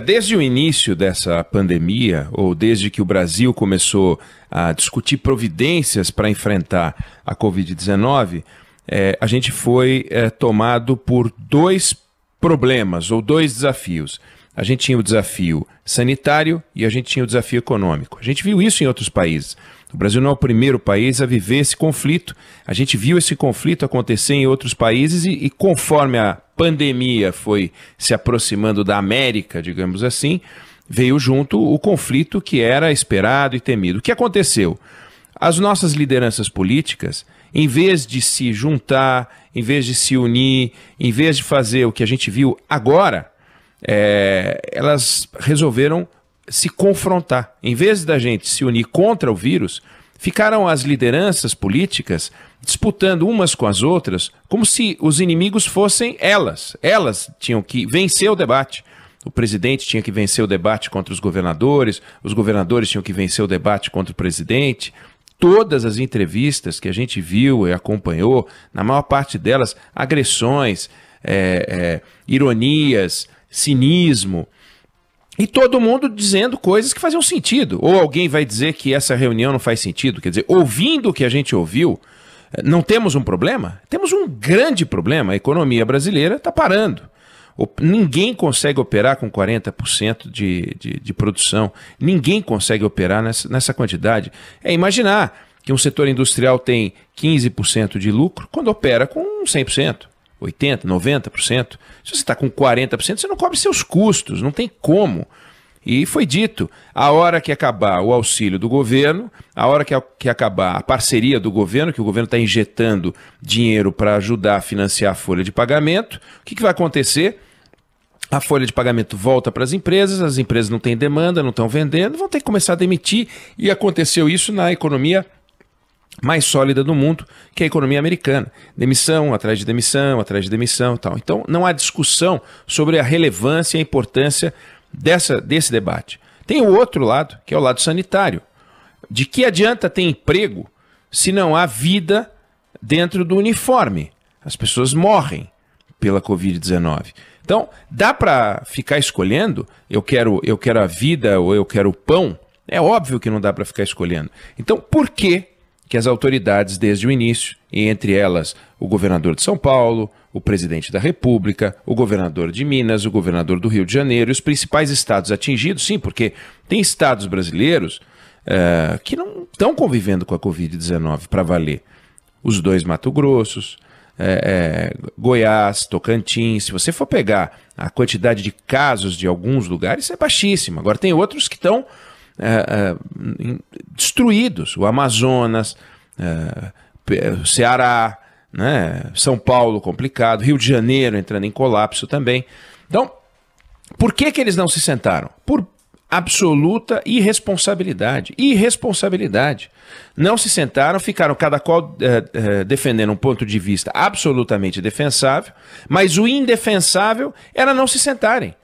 Desde o início dessa pandemia, ou desde que o Brasil começou a discutir providências para enfrentar a Covid-19, a gente foi tomado por dois problemas ou dois desafios. A gente tinha o desafio sanitário e a gente tinha o desafio econômico. A gente viu isso em outros países. O Brasil não é o primeiro país a viver esse conflito. A gente viu esse conflito acontecer em outros países e conforme a pandemia foi se aproximando da América, digamos assim, veio junto o conflito que era esperado e temido. O que aconteceu? As nossas lideranças políticas, em vez de se juntar, em vez de se unir, em vez de fazer o que a gente viu agora, elas resolveram se confrontar. Em vez da gente se unir contra o vírus, ficaram as lideranças políticas disputando umas com as outras como se os inimigos fossem elas. Elas tinham que vencer o debate. O presidente tinha que vencer o debate contra os governadores tinham que vencer o debate contra o presidente. Todas as entrevistas que a gente viu e acompanhou, na maior parte delas, agressões, ironias, cinismo, e todo mundo dizendo coisas que faziam sentido. Ou alguém vai dizer que essa reunião não faz sentido, quer dizer, ouvindo o que a gente ouviu, não temos um problema? Temos um grande problema, a economia brasileira está parando. Ninguém consegue operar com 40% de produção, ninguém consegue operar nessa quantidade. Imaginar que um setor industrial tem 15% de lucro quando opera com 100%. 80%, 90%. Se você está com 40%, você não cobre seus custos, não tem como. E foi dito, a hora que acabar o auxílio do governo, a hora que acabar a parceria do governo, que o governo está injetando dinheiro para ajudar a financiar a folha de pagamento, o que vai acontecer? A folha de pagamento volta para as empresas não têm demanda, não estão vendendo, vão ter que começar a demitir, e aconteceu isso na economia mais sólida do mundo, que é a economia americana. Demissão, atrás de demissão, atrás de demissão e tal. Então, não há discussão sobre a relevância e a importância desse debate. Tem o outro lado, que é o lado sanitário. De que adianta ter emprego se não há vida dentro do uniforme? As pessoas morrem pela Covid-19. Então, dá para ficar escolhendo, eu quero a vida ou eu quero o pão? É óbvio que não dá para ficar escolhendo. Então, por que as autoridades, desde o início, e entre elas o governador de São Paulo, o presidente da República, o governador de Minas, o governador do Rio de Janeiro, e os principais estados atingidos, sim, porque tem estados brasileiros que não estão convivendo com a Covid-19 para valer. Os dois Mato Grossos, Goiás, Tocantins. Se você for pegar a quantidade de casos de alguns lugares, é baixíssima. Agora tem outros que estão destruídos, o Amazonas, o Ceará, né? São Paulo complicado, Rio de Janeiro entrando em colapso também. Então, por que eles não se sentaram? Por absoluta irresponsabilidade. Não se sentaram, ficaram cada qual defendendo um ponto de vista absolutamente defensável, mas o indefensável era não se sentarem.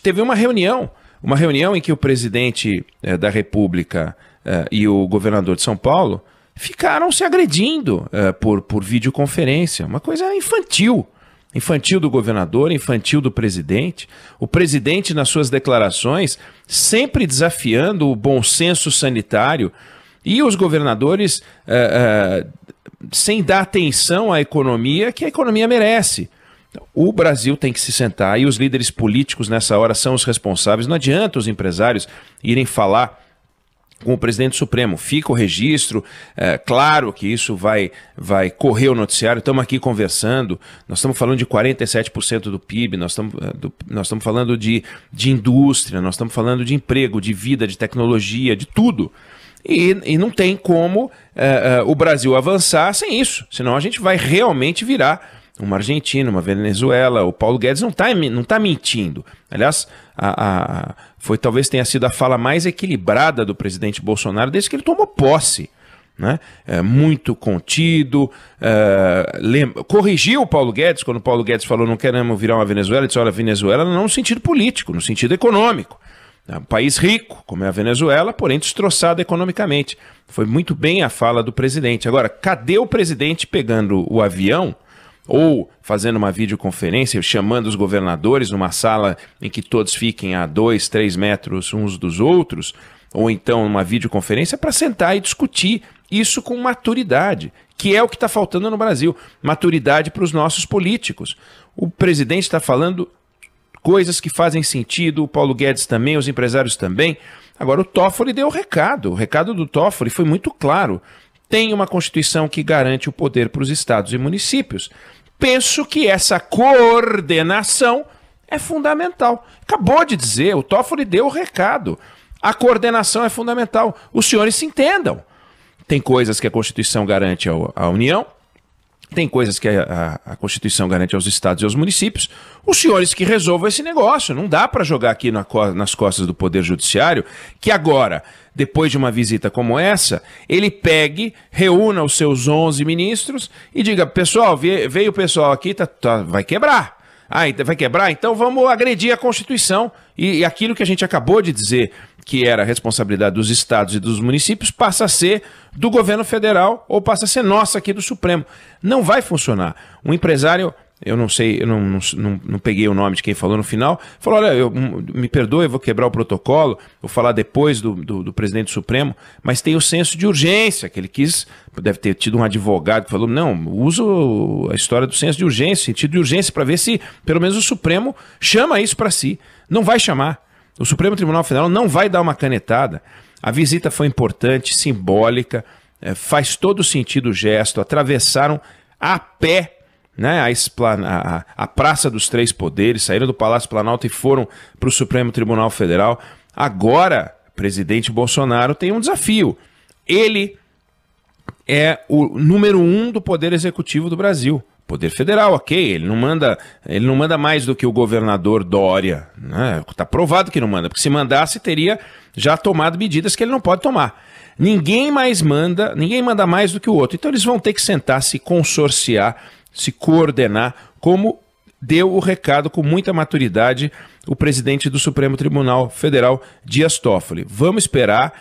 Teve uma reunião em que o presidente da República e o governador de São Paulo ficaram se agredindo por videoconferência. Uma coisa infantil. Infantil do governador, infantil do presidente. O presidente, nas suas declarações, sempre desafiando o bom senso sanitário, e os governadores sem dar atenção à economia que a economia merece. O Brasil tem que se sentar, e os líderes políticos nessa hora são os responsáveis. Não adianta os empresários irem falar com o presidente Supremo. Fica o registro, claro que isso vai correr o noticiário, estamos aqui conversando, nós estamos falando de 47% do PIB, nós estamos falando de indústria, nós estamos falando de emprego, de vida, de tecnologia, de tudo. E não tem como o Brasil avançar sem isso, senão a gente vai realmente virar uma Argentina, uma Venezuela. O Paulo Guedes não tá mentindo. Aliás, talvez tenha sido a fala mais equilibrada do presidente Bolsonaro desde que ele tomou posse, né? Muito contido, corrigiu o Paulo Guedes quando o Paulo Guedes falou não queremos virar uma Venezuela. Ele disse, olha, Venezuela não no sentido político, no sentido econômico. É um país rico, como é a Venezuela, porém destroçado economicamente. Foi muito bem a fala do presidente. Agora, cadê o presidente pegando o avião ou fazendo uma videoconferência, chamando os governadores numa sala em que todos fiquem a 2, 3 metros uns dos outros, ou então uma videoconferência para sentar e discutir isso com maturidade, que é o que está faltando no Brasil, maturidade para os nossos políticos. O presidente está falando coisas que fazem sentido, o Paulo Guedes também, os empresários também. Agora o Toffoli deu o recado do Toffoli foi muito claro. Tem uma Constituição que garante o poder para os estados e municípios. Penso que essa coordenação é fundamental. Acabou de dizer, o Toffoli deu o recado. A coordenação é fundamental. Os senhores se entendam. Tem coisas que a Constituição garante à União, tem coisas que a Constituição garante aos estados e aos municípios. Os senhores que resolvam esse negócio. Não dá para jogar aqui nas costas do Poder Judiciário, que agora, depois de uma visita como essa, ele pegue, reúna os seus 11 ministros e diga, pessoal, veio o pessoal aqui, vai quebrar. Vai quebrar? Então vamos agredir a Constituição. E aquilo que a gente acabou de dizer, que era a responsabilidade dos estados e dos municípios, passa a ser do governo federal ou passa a ser nossa aqui do Supremo. Não vai funcionar. Um empresário, eu não sei, eu não peguei o nome de quem falou no final, falou, olha, me perdoe, eu vou quebrar o protocolo, vou falar depois do presidente do Supremo, mas tem o senso de urgência, que ele quis, deve ter tido um advogado que falou, não, uso a história do senso de urgência, sentido de urgência, para ver se pelo menos o Supremo chama isso para si. Não vai chamar. O Supremo Tribunal Federal não vai dar uma canetada. A visita foi importante, simbólica, faz todo sentido o gesto, atravessaram a pé, né, a Praça dos Três Poderes, saíram do Palácio Planalto e foram para o Supremo Tribunal Federal. Agora, o presidente Bolsonaro tem um desafio. Ele é o número 1 do Poder Executivo do Brasil. Poder Federal, ok, ele não manda mais do que o governador Dória, né? Tá provado que não manda, porque se mandasse teria já tomado medidas que ele não pode tomar. Ninguém manda mais do que o outro, então eles vão ter que sentar, se consorciar, se coordenar, como deu o recado com muita maturidade o presidente do Supremo Tribunal Federal, Dias Toffoli. Vamos esperar,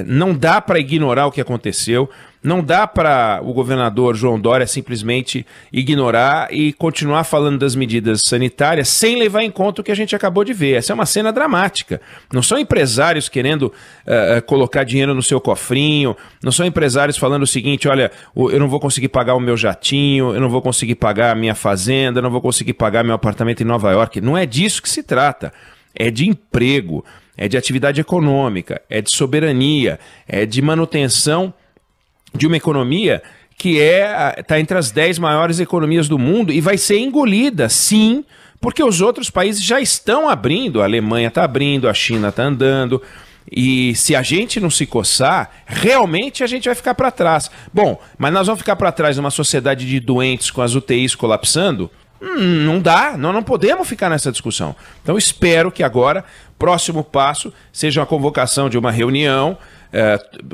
não dá para ignorar o que aconteceu, não dá para o governador João Dória simplesmente ignorar e continuar falando das medidas sanitárias sem levar em conta o que a gente acabou de ver. Essa é uma cena dramática. Não são empresários querendo colocar dinheiro no seu cofrinho, não são empresários falando o seguinte, olha, eu não vou conseguir pagar o meu jatinho, eu não vou conseguir pagar a minha fazenda, eu não vou conseguir pagar meu apartamento em Nova York. Não é disso que se trata. É de emprego, é de atividade econômica, é de soberania, é de manutenção de uma economia que está entre as 10 maiores economias do mundo e vai ser engolida, sim, porque os outros países já estão abrindo, a Alemanha está abrindo, a China está andando, e se a gente não se coçar, realmente a gente vai ficar para trás. Bom, mas nós vamos ficar para trás numa sociedade de doentes com as UTIs colapsando? Não dá, nós não podemos ficar nessa discussão. Então espero que agora, próximo passo, seja a convocação de uma reunião,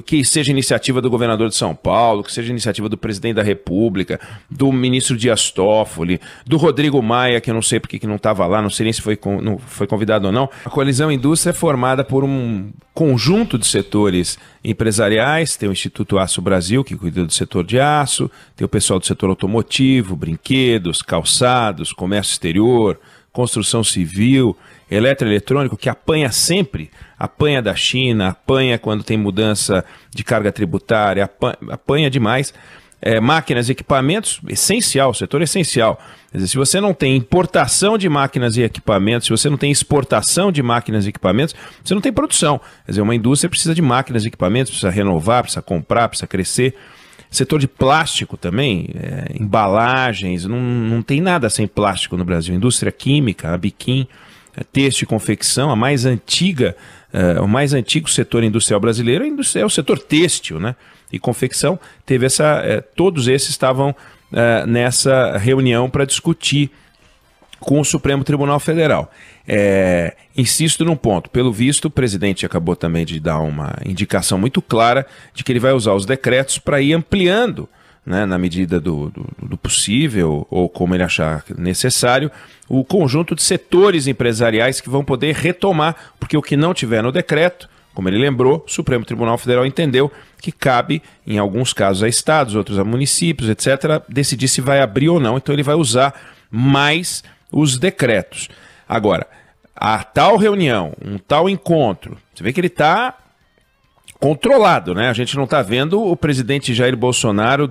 que seja iniciativa do governador de São Paulo, que seja iniciativa do presidente da República, do ministro Dias Toffoli, do Rodrigo Maia, que eu não sei porque que não estava lá, não sei nem se não foi convidado ou não. A Coalizão Indústria é formada por um conjunto de setores empresariais, tem o Instituto Aço Brasil, que cuida do setor de aço, tem o pessoal do setor automotivo, brinquedos, calçados, comércio exterior, construção civil, eletroeletrônico, que apanha sempre, apanha da China, apanha quando tem mudança de carga tributária, apanha demais. Máquinas e equipamentos, essencial, setor essencial. Quer dizer, se você não tem importação de máquinas e equipamentos, se você não tem exportação de máquinas e equipamentos, você não tem produção. Quer dizer, uma indústria precisa de máquinas e equipamentos, precisa renovar, precisa comprar, precisa crescer. Setor de plástico também, embalagens, não tem nada sem plástico no Brasil. Indústria química, a Biquim, têxtil e confecção, a mais antiga, o mais antigo setor industrial brasileiro é o setor têxtil, né? E confecção. Teve todos esses estavam nessa reunião para discutir com o Supremo Tribunal Federal. Insisto num ponto, pelo visto o presidente acabou também de dar uma indicação muito clara de que ele vai usar os decretos para ir ampliando, né, na medida do possível ou como ele achar necessário, o conjunto de setores empresariais que vão poder retomar, porque o que não tiver no decreto, Como ele lembrou, o Supremo Tribunal Federal entendeu que cabe, em alguns casos, a estados, outros a municípios, etc., decidir se vai abrir ou não. Então ele vai usar mais os decretos. Agora, a tal reunião, um tal encontro, você vê que ele está controlado, né? A gente não está vendo o presidente Jair Bolsonaro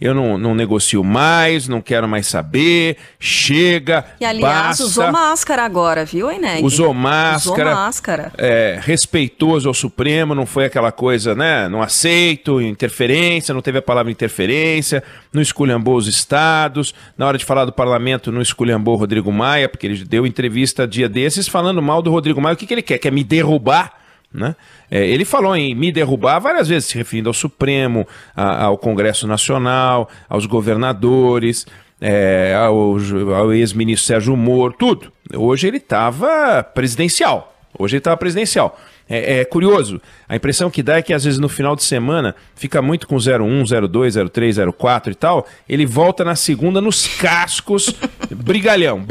eu não negocio mais, não quero mais saber, chega, e aliás, basta. Usou máscara agora, viu, Eneg? Usou máscara. Usou máscara. Respeitoso ao Supremo, não foi aquela coisa, né? Não aceito, interferência, não teve a palavra interferência, não esculhambou os estados, na hora de falar do parlamento não esculhambou o Rodrigo Maia, porque ele deu entrevista dia desses falando mal do Rodrigo Maia. O que ele quer? Quer me derrubar? Né? Ele falou em me derrubar várias vezes, se referindo ao Supremo, ao Congresso Nacional, aos governadores, ao ex-ministro Sérgio Moro, tudo. Hoje ele estava presidencial. É curioso, a impressão que dá é que às vezes no final de semana fica muito com 01, 02, 03, 04 e tal, ele volta na segunda nos cascos, brigão.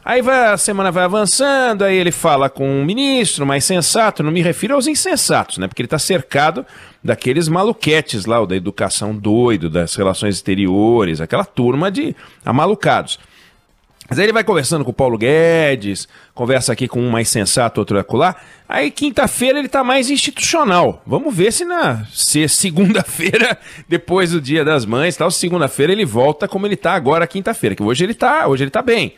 Aí a semana vai avançando, aí ele fala com um ministro mais sensato, não me refiro aos insensatos, né? Porque ele está cercado daqueles maluquetes lá, o da educação doido, das relações exteriores, aquela turma de amalucados. Mas aí ele vai conversando com o Paulo Guedes, conversa aqui com um mais sensato, outro acolá. Aí quinta-feira ele tá mais institucional. Vamos ver se segunda-feira, depois do Dia das Mães, tal, segunda-feira ele volta como ele tá agora quinta-feira, que hoje ele tá bem.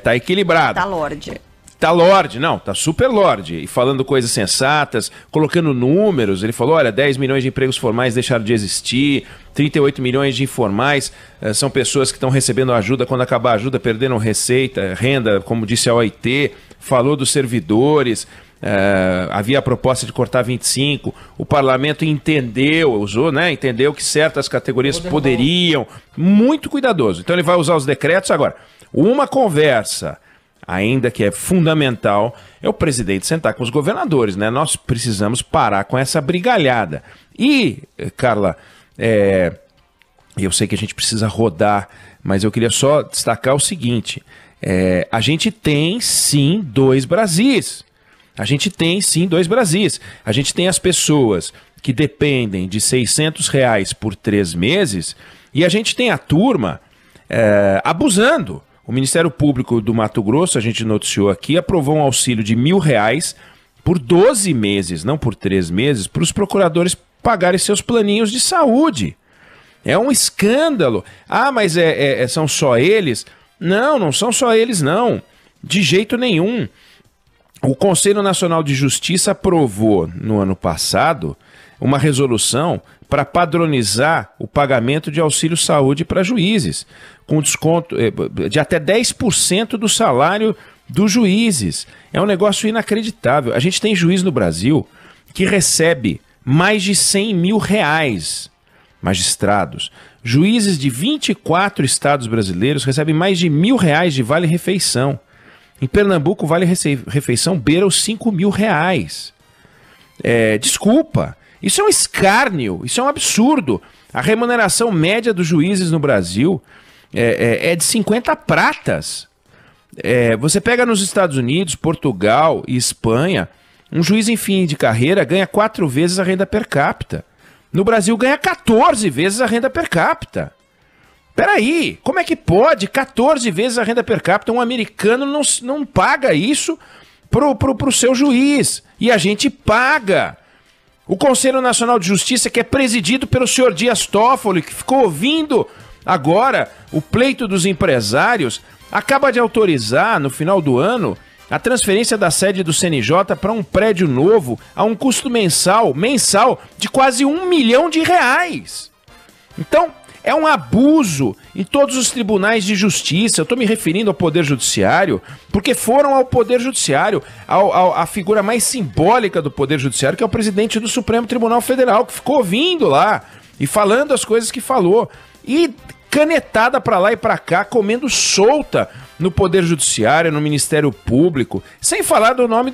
Tá equilibrado. Tá lorde. Tá super lorde. E falando coisas sensatas, colocando números. Ele falou, olha, 10 milhões de empregos formais deixaram de existir, 38 milhões de informais são pessoas que estão recebendo ajuda, quando acabar a ajuda perderam renda, como disse a OIT. Falou dos servidores, havia a proposta de cortar 25, o parlamento entendeu que certas categorias poderiam, muito cuidadoso. Então ele vai usar os decretos agora. Uma conversa, ainda que é fundamental, é o presidente sentar com os governadores, né? Nós precisamos parar com essa brigalhada. E, Carla, eu sei que a gente precisa rodar, mas eu queria só destacar o seguinte, a gente tem sim dois Brasis. A gente tem as pessoas que dependem de R$600 por 3 meses e a gente tem a turma abusando. O Ministério Público do Mato Grosso, a gente noticiou aqui, aprovou um auxílio de R$1.000 por 12 meses, não por 3 meses, para os procuradores pagarem seus planinhos de saúde. É um escândalo. Ah, mas são só eles? Não são só eles, não. De jeito nenhum. O Conselho Nacional de Justiça aprovou, no ano passado, uma resolução para padronizar o pagamento de auxílio saúde para juízes, com desconto de até 10% do salário dos juízes. É um negócio inacreditável. A gente tem juiz no Brasil que recebe mais de R$100 mil, magistrados. Juízes de 24 estados brasileiros recebem mais de R$1.000 de vale-refeição. Em Pernambuco, o vale-refeição beira os R$5 mil. Desculpa. Isso é um escárnio, isso é um absurdo. A remuneração média dos juízes no Brasil é de 50 pratas. Você pega nos Estados Unidos, Portugal e Espanha, um juiz em fim de carreira ganha 4 vezes a renda per capita. No Brasil ganha 14 vezes a renda per capita. Peraí, como é que pode 14 vezes a renda per capita? Um americano não paga isso pro seu juiz. E a gente paga. O Conselho Nacional de Justiça, que é presidido pelo senhor Dias Toffoli, que ficou ouvindo agora o pleito dos empresários, acaba de autorizar, no final do ano, a transferência da sede do CNJ para um prédio novo a um custo mensal de quase R$1 milhão. Então, é um abuso em todos os tribunais de justiça. Eu estou me referindo ao Poder Judiciário, porque foram ao Poder Judiciário, à figura mais simbólica do Poder Judiciário, que é o presidente do Supremo Tribunal Federal, que ficou ouvindo lá e falando as coisas que falou. E canetada para lá e para cá, comendo solta no Poder Judiciário, no Ministério Público, sem falar do nome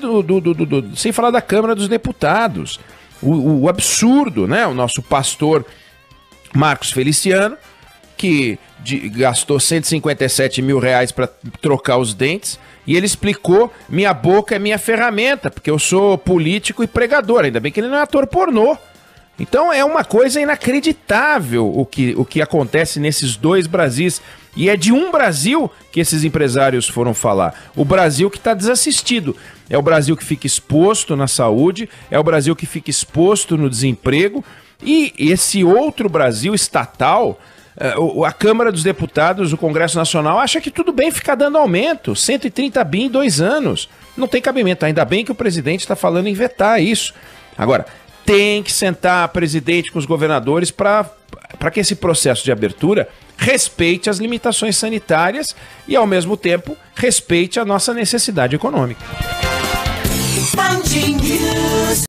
sem falar da Câmara dos Deputados. O absurdo, né? O nosso pastor Marcos Feliciano que gastou 157 mil reais para trocar os dentes, e ele explicou: minha boca é minha ferramenta, porque eu sou político e pregador. Ainda bem que ele não é ator pornô. Então é uma coisa inacreditável o que acontece nesses dois Brasis. E é de um Brasil que esses empresários foram falar. O Brasil que está desassistido. É o Brasil que fica exposto na saúde, é o Brasil que fica exposto no desemprego. E esse outro Brasil estatal, a Câmara dos Deputados, o Congresso Nacional, acha que tudo bem ficar dando aumento. 130 bi em 2 anos. Não tem cabimento. Ainda bem que o presidente está falando em vetar isso. Agora, tem que sentar a presidente com os governadores para que esse processo de abertura respeite as limitações sanitárias e, ao mesmo tempo, respeite a nossa necessidade econômica.